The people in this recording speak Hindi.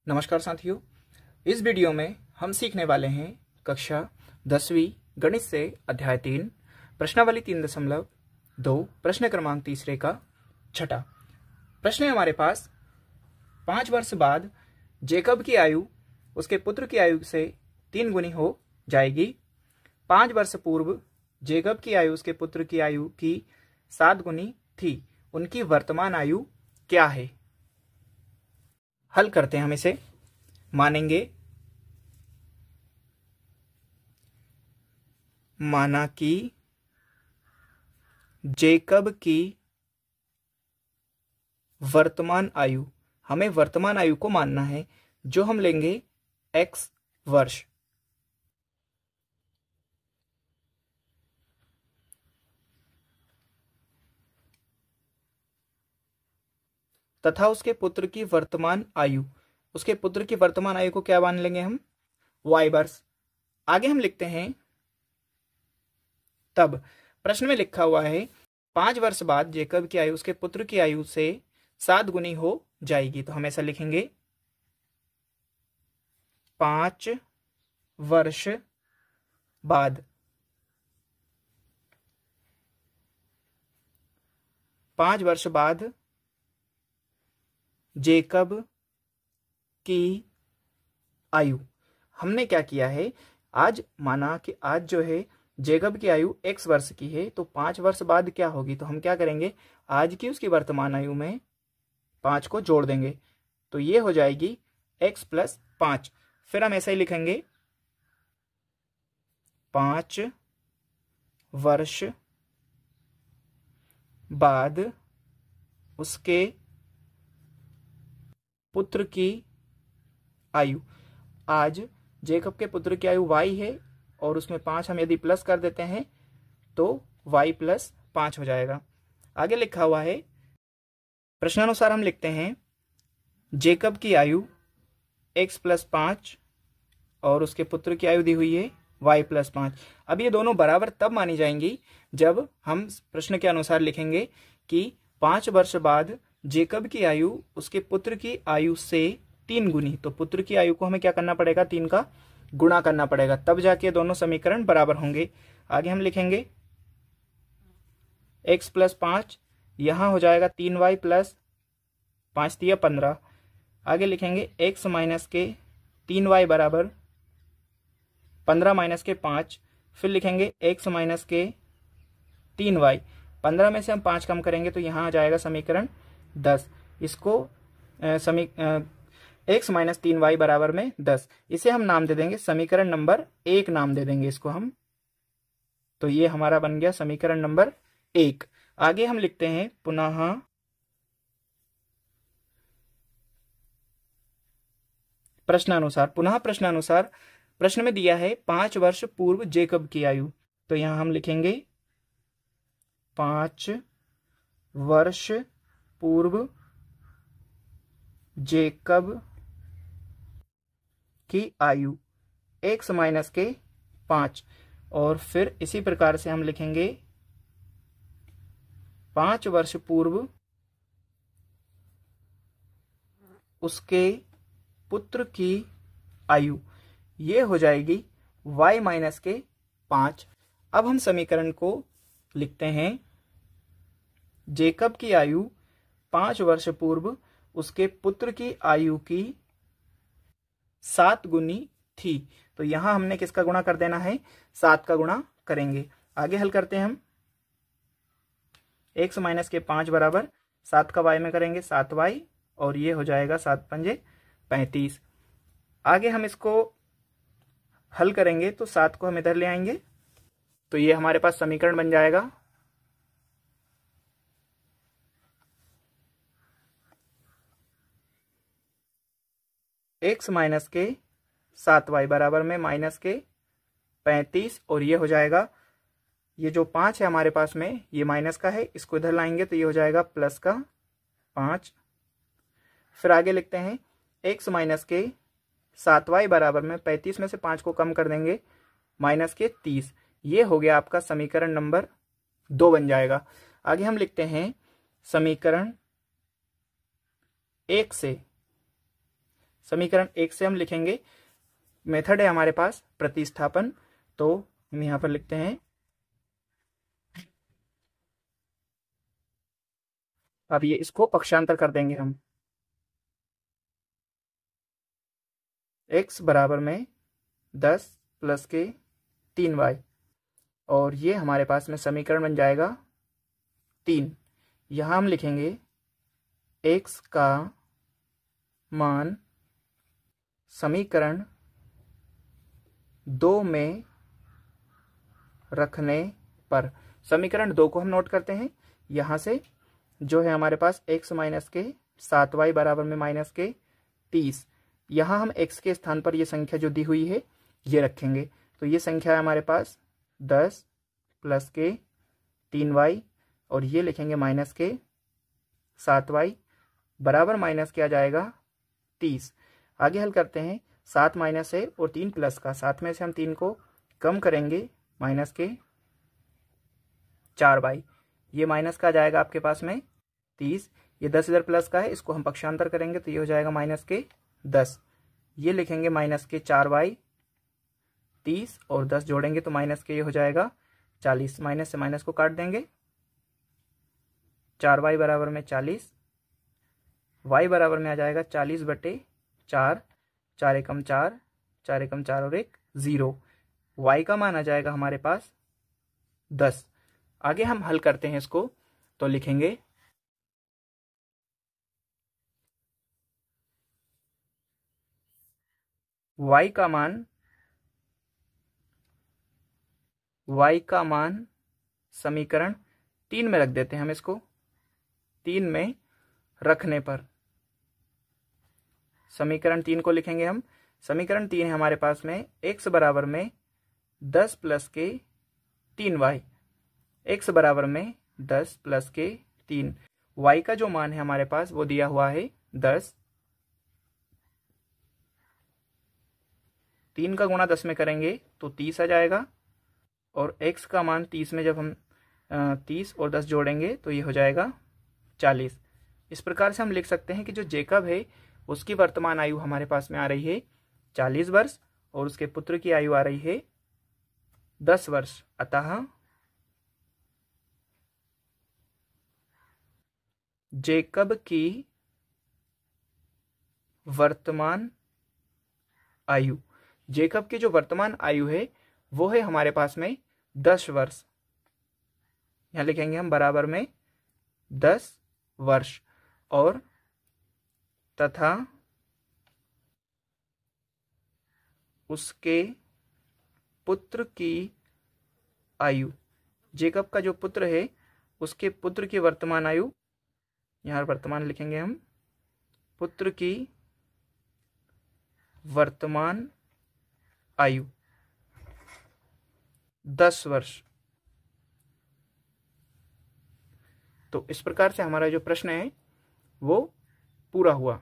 नमस्कार साथियों, इस वीडियो में हम सीखने वाले हैं कक्षा 10वीं गणित से अध्याय 3 प्रश्नावली 3.2 प्रश्न क्रमांक तीसरे का छठा प्रश्न है हमारे पास। 5 वर्ष बाद जेकब की आयु उसके पुत्र की आयु से 3 गुनी हो जाएगी। 5 वर्ष पूर्व जेकब की आयु उसके पुत्र की आयु की 7 गुनी थी। उनकी वर्तमान आयु क्या है? हल करते हैं हम इसे। मानेंगे माना कि जेकब की वर्तमान आयु, हमें वर्तमान आयु को मानना है, जो हम लेंगे x वर्ष। तथा उसके पुत्र की वर्तमान आयु, उसके पुत्र की वर्तमान आयु को क्या मान लेंगे हम? y वर्ष। आगे हम लिखते हैं, तब प्रश्न में लिखा हुआ है 5 वर्ष बाद जेकब की आयु उसके पुत्र की आयु से 7 गुनी हो जाएगी। तो हम ऐसा लिखेंगे 5 वर्ष बाद, 5 वर्ष बाद जेकब की आयु। हमने क्या किया है, आज माना कि आज जो है जेकब की आयु x वर्ष की है, तो 5 वर्ष बाद क्या होगी? तो हम क्या करेंगे, आज की उसकी वर्तमान आयु में 5 को जोड़ देंगे, तो ये हो जाएगी x + 5। फिर हम ऐसा ही लिखेंगे 5 वर्ष बाद उसके पुत्र की आयु। आज जेकब के पुत्र की आयु y है और उसमें 5 हम यदि प्लस कर देते हैं तो y + 5 हो जाएगा। आगे लिखा हुआ है, प्रश्नानुसार हम लिखते हैं जेकब की आयु x + 5 और उसके पुत्र की आयु दी हुई है y + 5। अब ये दोनों बराबर तब मानी जाएंगी जब हम प्रश्न के अनुसार लिखेंगे कि 5 वर्ष बाद जेकब की आयु उसके पुत्र की आयु से 3 गुनी। तो पुत्र की आयु को हमें क्या करना पड़ेगा, 3 का गुणा करना पड़ेगा, तब जाके दोनों समीकरण बराबर होंगे। आगे हम लिखेंगे x + 5, यहां हो जाएगा 3y + 5 × 15। आगे लिखेंगे x - 3y बराबर 15 - 5। फिर लिखेंगे x - 3y। 15 में से हम 5 कम करेंगे तो यहाँ आ जाएगा समीकरण 10। इसको x - 3y बराबर में 10, इसे हम नाम दे देंगे समीकरण नंबर 1, नाम दे देंगे इसको हम। तो ये हमारा बन गया समीकरण नंबर 1। आगे हम लिखते हैं पुनः प्रश्नानुसार प्रश्न में दिया है 5 वर्ष पूर्व जेकब की आयु। तो यहां हम लिखेंगे 5 वर्ष पूर्व जेकब की आयु x - 5, और फिर इसी प्रकार से हम लिखेंगे 5 वर्ष पूर्व उसके पुत्र की आयु, ये हो जाएगी y - 5। अब हम समीकरण को लिखते हैं, जेकब की आयु 5 वर्ष पूर्व उसके पुत्र की आयु की 7 गुनी थी। तो यहां हमने किसका गुणा कर देना है, 7 का गुणा करेंगे। आगे हल करते हैं हम, x - 5 बराबर 7 का y में करेंगे 7y, और ये हो जाएगा 7 × 5 = 35। आगे हम इसको हल करेंगे तो 7 को हम इधर ले आएंगे, तो ये हमारे पास समीकरण बन जाएगा x - 7y बराबर में -35, और ये हो जाएगा, ये जो 5 है हमारे पास में ये माइनस का है, इसको इधर लाएंगे तो ये हो जाएगा +5। फिर आगे लिखते हैं x - 7y बराबर में 35 में से 5 को कम कर देंगे -30। ये हो गया आपका समीकरण नंबर 2 बन जाएगा। आगे हम लिखते हैं समीकरण 1 से समीकरण 1 से हम लिखेंगे, मेथड है हमारे पास प्रतिस्थापन, तो हम यहाँ पर लिखते हैं, अब ये इसको पक्षांतर कर देंगे हम, x बराबर में 10 प्लस के 3y, और ये हमारे पास में समीकरण बन जाएगा 3। यहाँ हम लिखेंगे x का मान समीकरण 2 में रखने पर, समीकरण 2 को हम नोट करते हैं। यहाँ से जो है हमारे पास x माइनस के 7y बराबर में माइनस के 30, यहाँ हम x के स्थान पर ये संख्या जो दी हुई है ये रखेंगे, तो ये संख्या है हमारे पास 10 प्लस के 3y, और ये लिखेंगे माइनस के 7y बराबर माइनस क्या जाएगा 30। आगे हल करते हैं, 7 माइनस है और 3 प्लस का, 7 में से हम 3 को कम करेंगे, माइनस के 4y, ये माइनस का आ जाएगा आपके पास में 30, ये 10 इधर प्लस का है, इसको हम पक्षांतर करेंगे तो ये हो जाएगा माइनस के 10, ये लिखेंगे माइनस के 4y 30 और 10 जोड़ेंगे तो माइनस के ये हो जाएगा 40, माइनस से माइनस को काट देंगे, 4y बराबर में 40, y बराबर में आ जाएगा 40/4, 4 एकम 4, 4 एकम 4 और 1 0, y का मान आ जाएगा हमारे पास 10। आगे हम हल करते हैं इसको, तो लिखेंगे y का मान समीकरण 3 में रख देते हैं हम इसको, 3 में रखने पर, समीकरण 3 को लिखेंगे हम, समीकरण 3 है हमारे पास में x बराबर में 10 प्लस के 3y, x बराबर में 10 प्लस के 3, y का जो मान है हमारे पास वो दिया हुआ है 10, 3 का गुणा 10 में करेंगे तो 30 आ जाएगा, और x का मान 30 में जब हम 30 और 10 जोड़ेंगे तो ये हो जाएगा 40। इस प्रकार से हम लिख सकते हैं कि जो जेकब है उसकी वर्तमान आयु हमारे पास में आ रही है 40 वर्ष और उसके पुत्र की आयु आ रही है 10 वर्ष, अतः जेकब की वर्तमान आयु, जेकब की जो वर्तमान आयु है वो है हमारे पास में 10 वर्ष, यहाँ लिखेंगे हम बराबर में 10 वर्ष, और तथा उसके पुत्र की आयु, जेकब का जो पुत्र है उसके पुत्र की वर्तमान आयु, यहाँ वर्तमान लिखेंगे हम, पुत्र की वर्तमान आयु 10 वर्ष। तो इस प्रकार से हमारा जो प्रश्न है वो पूरा हुआ।